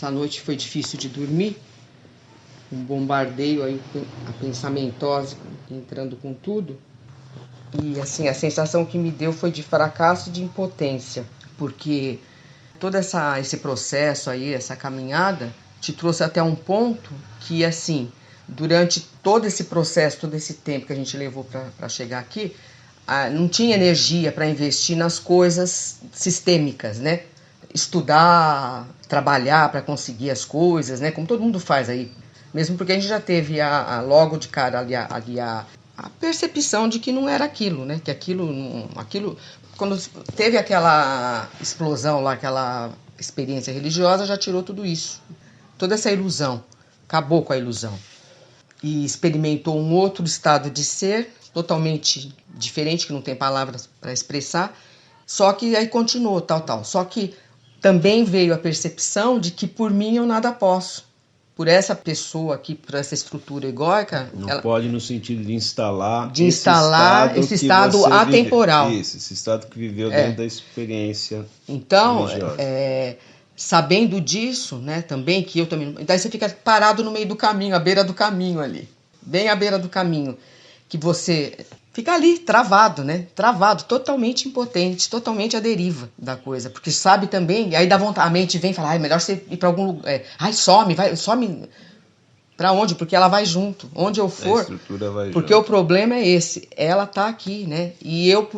essa noite foi difícil de dormir, um bombardeio aí, a pensamentosa entrando com tudo. E assim, a sensação que me deu foi de fracasso e de impotência, porque todo esse processo aí, essa caminhada, te trouxe até um ponto que, assim, durante todo esse processo, todo esse tempo que a gente levou para chegar aqui, não tinha energia para investir nas coisas sistêmicas, né? Estudar, trabalhar para conseguir as coisas, né? Como todo mundo faz aí. Mesmo porque a gente já teve logo de cara ali a percepção de que não era aquilo, né? Que aquilo, quando teve aquela explosão lá, aquela experiência religiosa, já tirou tudo isso. Toda essa ilusão. Acabou com a ilusão. E experimentou um outro estado de ser, totalmente diferente, que não tem palavras para expressar. Só que aí continuou, tal. Só que também veio a percepção de que por mim eu nada posso. Por essa pessoa aqui, por essa estrutura egóica... Não pode no sentido de instalar esse estado atemporal. Isso, esse estado que viveu dentro da experiência então, religiosa. Sabendo disso, né, também, que eu também... Daí você fica parado no meio do caminho, à beira do caminho ali. Bem à beira do caminho. Que você fica ali, travado, né? Travado, totalmente impotente, totalmente à deriva da coisa. Porque sabe também, aí dá vontade, a mente vem e fala, melhor você ir para algum lugar. Some. Para onde? Porque ela vai junto. Onde eu for. A estrutura vai porque junto. O problema é esse. Ela tá aqui, né? E eu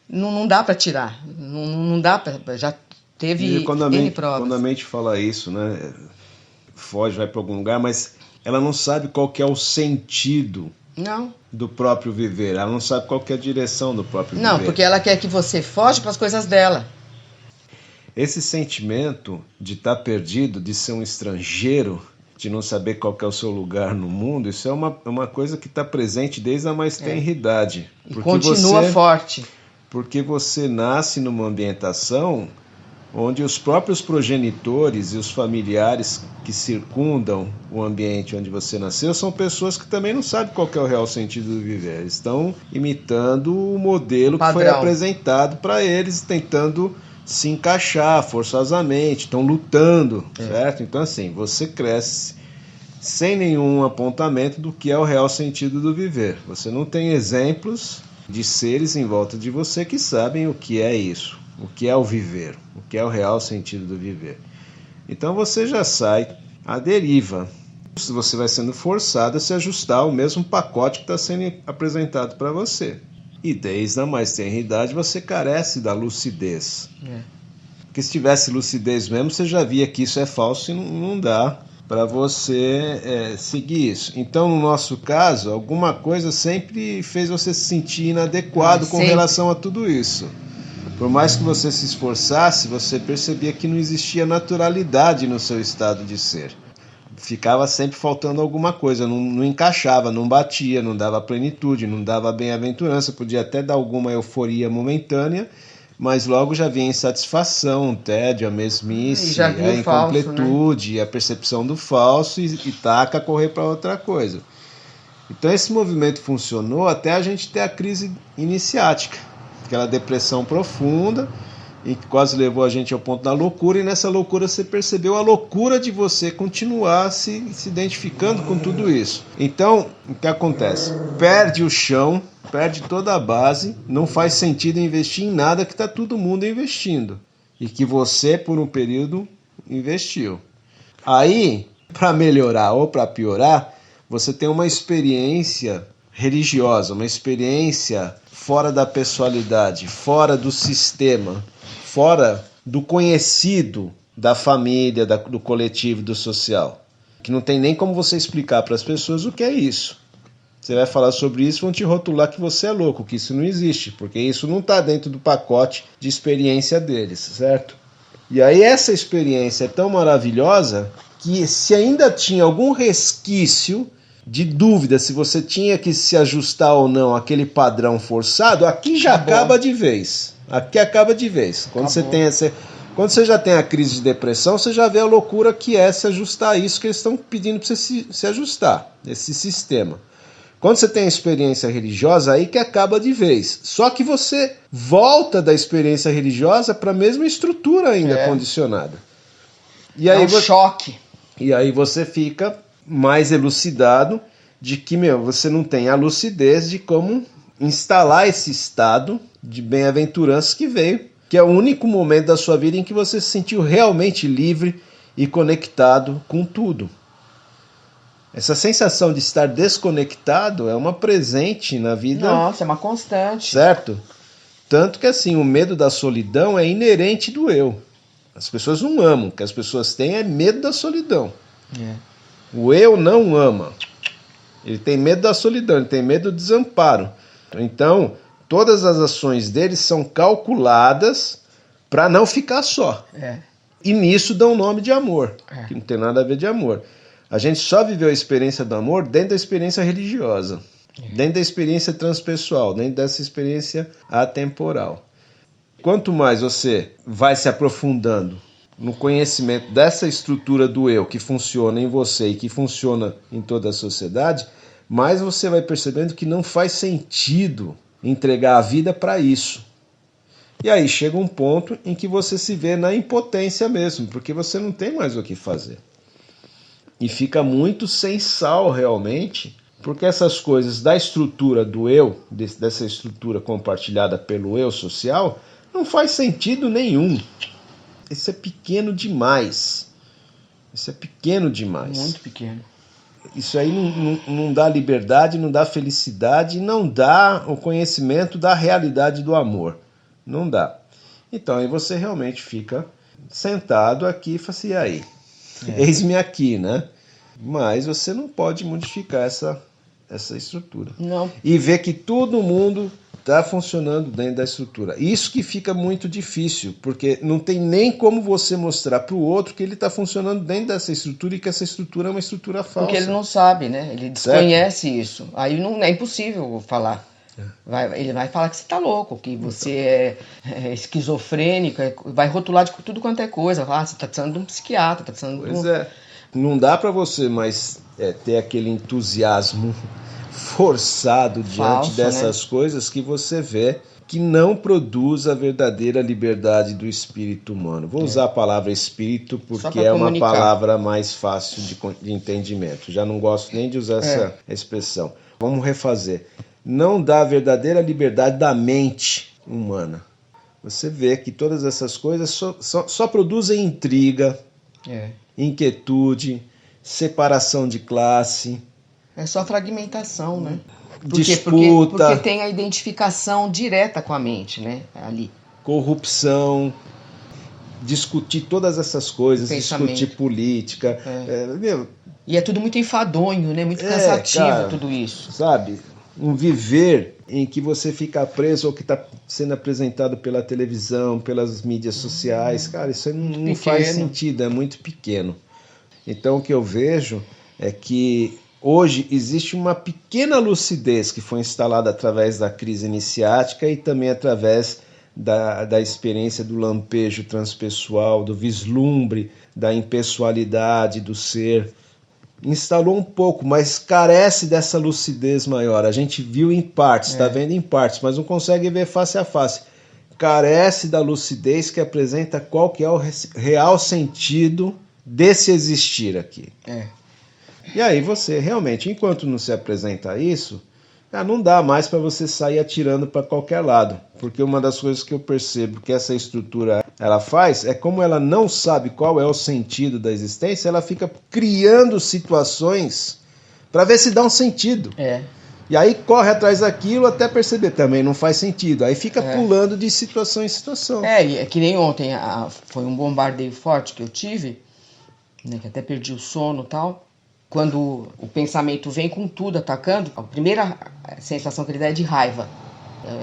não dá para tirar. Não dá para. Já teve N provas. Quando a mente fala isso, né? Foge, vai para algum lugar, mas ela não sabe qual que é o sentido. Não. Do próprio viver. Ela não sabe qual que é a direção do próprio viver. Não, porque ela quer que você foge para as coisas dela. Esse sentimento de estar perdido, de ser um estrangeiro, de não saber qual que é o seu lugar no mundo, isso é uma coisa que está presente desde a mais tenra idade. E continua forte. Porque você nasce numa ambientação onde os próprios progenitores e os familiares que circundam o ambiente onde você nasceu são pessoas que também não sabem qual que é o real sentido do viver. Eles estão imitando o modelo que foi apresentado para eles, tentando se encaixar forçosamente, estão lutando, certo? Então, assim, você cresce sem nenhum apontamento do que é o real sentido do viver. Você não tem exemplos de seres em volta de você que sabem o que é isso. O que é o viver, o que é o real sentido do viver. Então você já sai à deriva. Você vai sendo forçado a se ajustar ao mesmo pacote que está sendo apresentado para você. E desde a mais tenra idade você carece da lucidez. Porque se tivesse lucidez mesmo, você já via que isso é falso e não dá para você seguir isso. Então, no nosso caso, alguma coisa sempre fez você se sentir inadequado com relação a tudo isso. Por mais que você se esforçasse, você percebia que não existia naturalidade no seu estado de ser. Ficava sempre faltando alguma coisa, não encaixava, não batia, não dava plenitude, não dava bem-aventurança, podia até dar alguma euforia momentânea, mas logo já vinha a insatisfação, o tédio, a mesmice, a incompletude, falso, né? A percepção do falso e taca a correr para outra coisa. Então esse movimento funcionou até a gente ter a crise iniciática. Aquela depressão profunda e que quase levou a gente ao ponto da loucura, e nessa loucura você percebeu a loucura de você continuar se identificando com tudo isso. Então, o que acontece? Perde o chão, perde toda a base, não faz sentido investir em nada que está todo mundo investindo e que você, por um período, investiu. Aí, para melhorar ou para piorar, você tem uma experiência religiosa, uma experiência fora da pessoalidade, fora do sistema, fora do conhecido da família, do coletivo, do social, que não tem nem como você explicar para as pessoas o que é isso. Você vai falar sobre isso e vão te rotular que você é louco, que isso não existe, porque isso não está dentro do pacote de experiência deles, certo? E aí essa experiência é tão maravilhosa que se ainda tinha algum resquício de dúvida se você tinha que se ajustar ou não àquele padrão forçado, aqui já acaba de vez. Aqui acaba de vez. Quando você já tem a crise de depressão, você já vê a loucura que é se ajustar a isso que eles estão pedindo para você se ajustar, esse sistema. Quando você tem a experiência religiosa, aí que acaba de vez. Só que você volta da experiência religiosa para a mesma estrutura ainda condicionada. E aí, choque. E aí você fica mais elucidado de que, você não tem a lucidez de como instalar esse estado de bem-aventurança que veio, que é o único momento da sua vida em que você se sentiu realmente livre e conectado com tudo. Essa sensação de estar desconectado é uma presente na vida. Nossa, é uma constante. Certo? Tanto que assim, o medo da solidão é inerente do eu. As pessoas não amam, o que as pessoas têm é medo da solidão. O eu não ama. Ele tem medo da solidão, ele tem medo do desamparo. Então, todas as ações dele são calculadas para não ficar só. E nisso dão o nome de amor, que não tem nada a ver de amor. A gente só viveu a experiência do amor dentro da experiência religiosa, dentro da experiência transpessoal, dentro dessa experiência atemporal. Quanto mais você vai se aprofundando no conhecimento dessa estrutura do eu que funciona em você e que funciona em toda a sociedade, mais você vai percebendo que não faz sentido entregar a vida para isso. E aí chega um ponto em que você se vê na impotência mesmo, porque você não tem mais o que fazer. E fica muito sem sal realmente, porque essas coisas da estrutura do eu, dessa estrutura compartilhada pelo eu social, não faz sentido nenhum. Isso é pequeno demais. Isso é pequeno demais. Muito pequeno. Isso aí não dá liberdade, não dá felicidade, não dá o conhecimento da realidade do amor. Não dá. Então aí você realmente fica sentado aqui e fala assim, e aí? Eis-me aqui, né? Mas você não pode modificar essa estrutura. Não. E ver que todo mundo está funcionando dentro da estrutura. Isso que fica muito difícil, porque não tem nem como você mostrar para o outro que ele está funcionando dentro dessa estrutura e que essa estrutura é uma estrutura falsa. Porque ele não sabe, né? Ele desconhece isso. Aí não é impossível falar. Ele vai falar que você está louco, que você é esquizofrênico, vai rotular de tudo quanto é coisa. Você está precisando de um psiquiatra, está precisando de um... Não dá para você mais ter aquele entusiasmo forçado diante dessas coisas que você vê que não produz a verdadeira liberdade do espírito humano. Vou usar a palavra espírito porque é uma palavra mais fácil de entendimento. Já não gosto nem de usar essa expressão. Vamos refazer. Não dá a verdadeira liberdade da mente humana. Você vê que todas essas coisas só produzem intriga, inquietude, separação de classe. É só fragmentação, né? Disputa. Porque tem a identificação direta com a mente, né? Ali. Corrupção. Discutir todas essas coisas, discutir política. E é tudo muito enfadonho, né? Muito cansativo, cara, tudo isso. Sabe? Um viver em que você fica preso ao que está sendo apresentado pela televisão, pelas mídias sociais. Cara, isso aí não faz sentido, é muito pequeno. Então o que eu vejo é que hoje existe uma pequena lucidez que foi instalada através da crise iniciática e também através da experiência do lampejo transpessoal, do vislumbre, da impessoalidade do ser. Instalou um pouco, mas carece dessa lucidez maior. A gente viu em partes, está vendo em partes, mas não consegue ver face a face. Carece da lucidez que apresenta qual que é o real sentido desse existir aqui. E aí você realmente, enquanto não se apresenta isso, não dá mais para você sair atirando para qualquer lado. Porque uma das coisas que eu percebo que essa estrutura ela faz é, como ela não sabe qual é o sentido da existência, ela fica criando situações para ver se dá um sentido. E aí corre atrás daquilo até perceber também não faz sentido. Aí fica pulando de situação em situação. É que nem ontem foi um bombardeio forte que eu tive, né, que até perdi o sono e tal. Quando o pensamento vem com tudo atacando, a primeira sensação que ele dá é de raiva.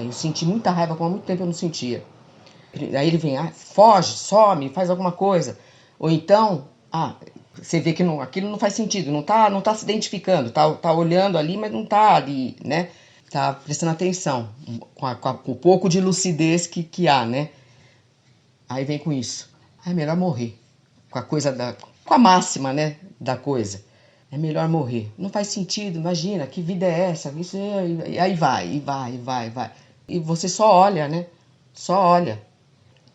Eu senti muita raiva, como há muito tempo eu não sentia. Aí ele vem, foge, some, faz alguma coisa. Ou então, você vê que aquilo não faz sentido, não tá se identificando, tá olhando ali, mas não tá ali, né? Tá prestando atenção, com o pouco de lucidez que há, né? Aí vem com isso. É melhor morrer. Com a máxima, né, da coisa. É melhor morrer. Não faz sentido, imagina, que vida é essa? Isso e aí vai. E você só olha, né? Só olha.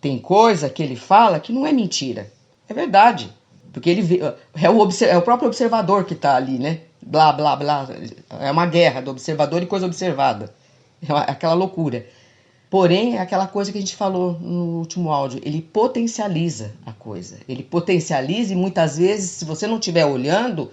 Tem coisa que ele fala que não é mentira. É verdade. Porque ele vê, é o próprio observador que está ali, né? Blá, blá, blá. É uma guerra do observador e coisa observada. É aquela loucura. Porém, é aquela coisa que a gente falou no último áudio. Ele potencializa a coisa. Ele potencializa e muitas vezes, se você não estiver olhando,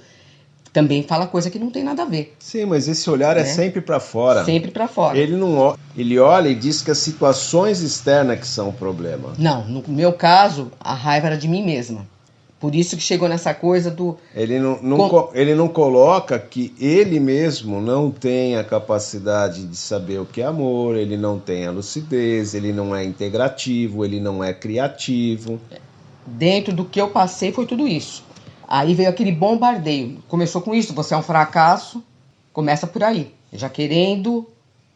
também fala coisa que não tem nada a ver. Sim, mas esse olhar é sempre para fora. Sempre para fora. Ele olha e diz que as situações externas que são o problema. Não, no meu caso, a raiva era de mim mesma. Por isso que chegou nessa coisa do... Ele não coloca que ele mesmo não tem a capacidade de saber o que é amor, ele não tem a lucidez, ele não é integrativo, ele não é criativo. Dentro do que eu passei foi tudo isso. Aí veio aquele bombardeio. Começou com isso, você é um fracasso, começa por aí. Já querendo...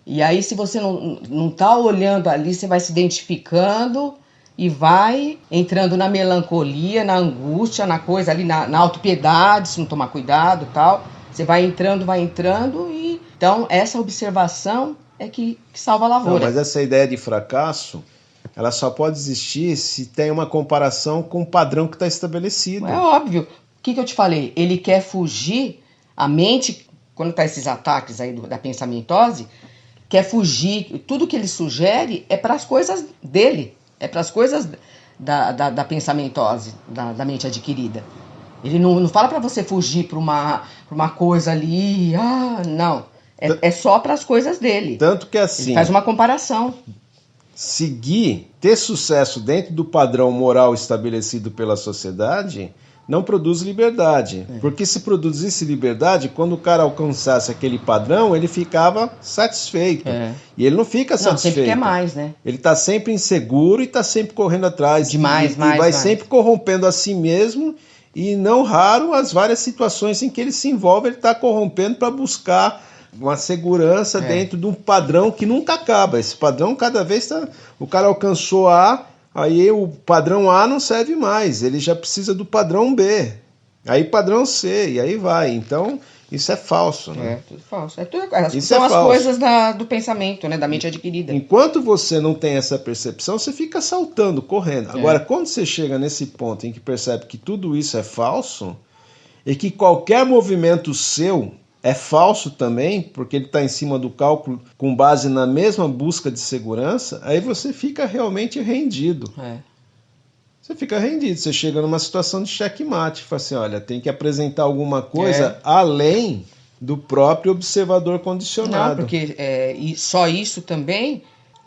E aí se você não tá olhando ali, você vai se identificando... E vai entrando na melancolia, na angústia, na coisa ali, na autopiedade, se não tomar cuidado e tal. Você vai entrando e... Então, essa observação é que salva a lavoura. Não, mas essa ideia de fracasso, ela só pode existir se tem uma comparação com o padrão que está estabelecido. É óbvio. O que eu te falei? Ele quer fugir, a mente, quando tá esses ataques aí da pensamentose, quer fugir. Tudo que ele sugere é para as coisas dele. É para as coisas da pensamentose, da mente adquirida. Ele não fala para você fugir para uma coisa ali, não. É só para as coisas dele. Tanto que assim... Ele faz uma comparação. Ter sucesso dentro do padrão moral estabelecido pela sociedade... não produz liberdade. Porque se produzisse liberdade, quando o cara alcançasse aquele padrão, ele ficava satisfeito. E ele não fica satisfeito. Sempre quer mais, né? Ele está sempre inseguro e está sempre correndo atrás. E vai mais. Sempre corrompendo a si mesmo. E não raro, as várias situações em que ele se envolve, ele está corrompendo para buscar uma segurança dentro de um padrão que nunca acaba. Esse padrão, cada vez, o cara alcançou aí o padrão A não serve mais, ele já precisa do padrão B, aí padrão C, e aí vai. Então, isso é falso, né? É, tudo falso. São as coisas do pensamento, né? Da mente adquirida. Enquanto você não tem essa percepção, você fica saltando, correndo. Agora, quando você chega nesse ponto em que percebe que tudo isso é falso, e que qualquer movimento seu é falso também, porque ele está em cima do cálculo com base na mesma busca de segurança, aí você fica realmente rendido. Você fica rendido, você chega numa situação de checkmate, fala assim, olha, tem que apresentar alguma coisa além do próprio observador condicionado. Não, porque só isso também,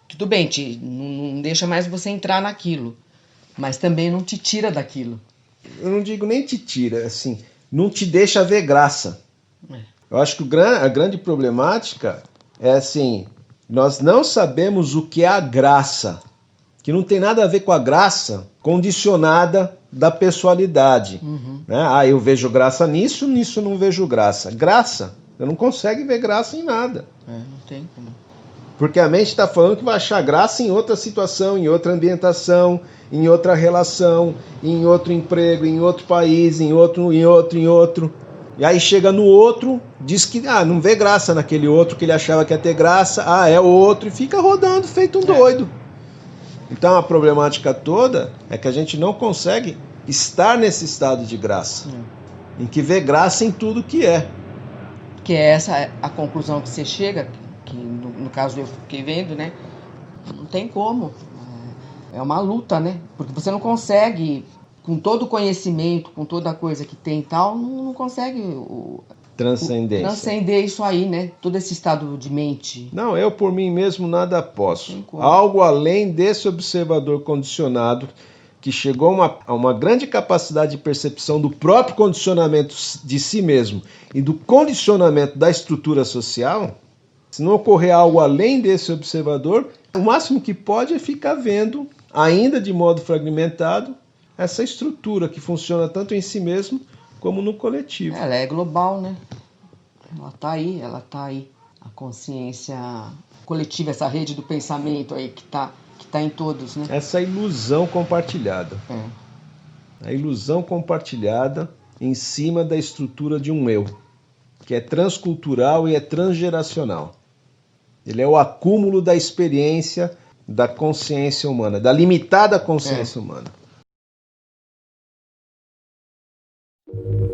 tudo bem, não deixa mais você entrar naquilo, mas também não te tira daquilo. Eu não digo nem te tira, assim, não te deixa ver graça. Eu acho que a grande problemática é assim, nós não sabemos o que é a graça, que não tem nada a ver com a graça condicionada da pessoalidade. Né? Eu vejo graça nisso não vejo graça. Graça, eu não consigo ver graça em nada. Não tem como. Porque a mente está falando que vai achar graça em outra situação, em outra ambientação, em outra relação, em outro emprego, em outro país, em outro. E aí chega no outro, diz que não vê graça naquele outro que ele achava que ia ter graça, é o outro, e fica rodando feito um doido. Então a problemática toda é que a gente não consegue estar nesse estado de graça, em que vê graça em tudo que é. Que é essa a conclusão que você chega, que no caso eu fiquei vendo, né? Não tem como. É uma luta, né? Porque você não consegue... com todo o conhecimento, com toda a coisa que tem e tal, não consegue transcender isso aí, né? Todo esse estado de mente. Não, eu por mim mesmo nada posso. Algo além desse observador condicionado, que chegou a uma grande capacidade de percepção do próprio condicionamento de si mesmo e do condicionamento da estrutura social, se não ocorrer algo além desse observador, o máximo que pode é ficar vendo, ainda de modo fragmentado, essa estrutura que funciona tanto em si mesmo como no coletivo. Ela é global, né? Ela tá aí. A consciência coletiva, essa rede do pensamento aí que tá em todos, né? Essa ilusão compartilhada. A ilusão compartilhada em cima da estrutura de um eu, que é transcultural e é transgeracional. Ele é o acúmulo da experiência da consciência humana, da limitada consciência humana. Música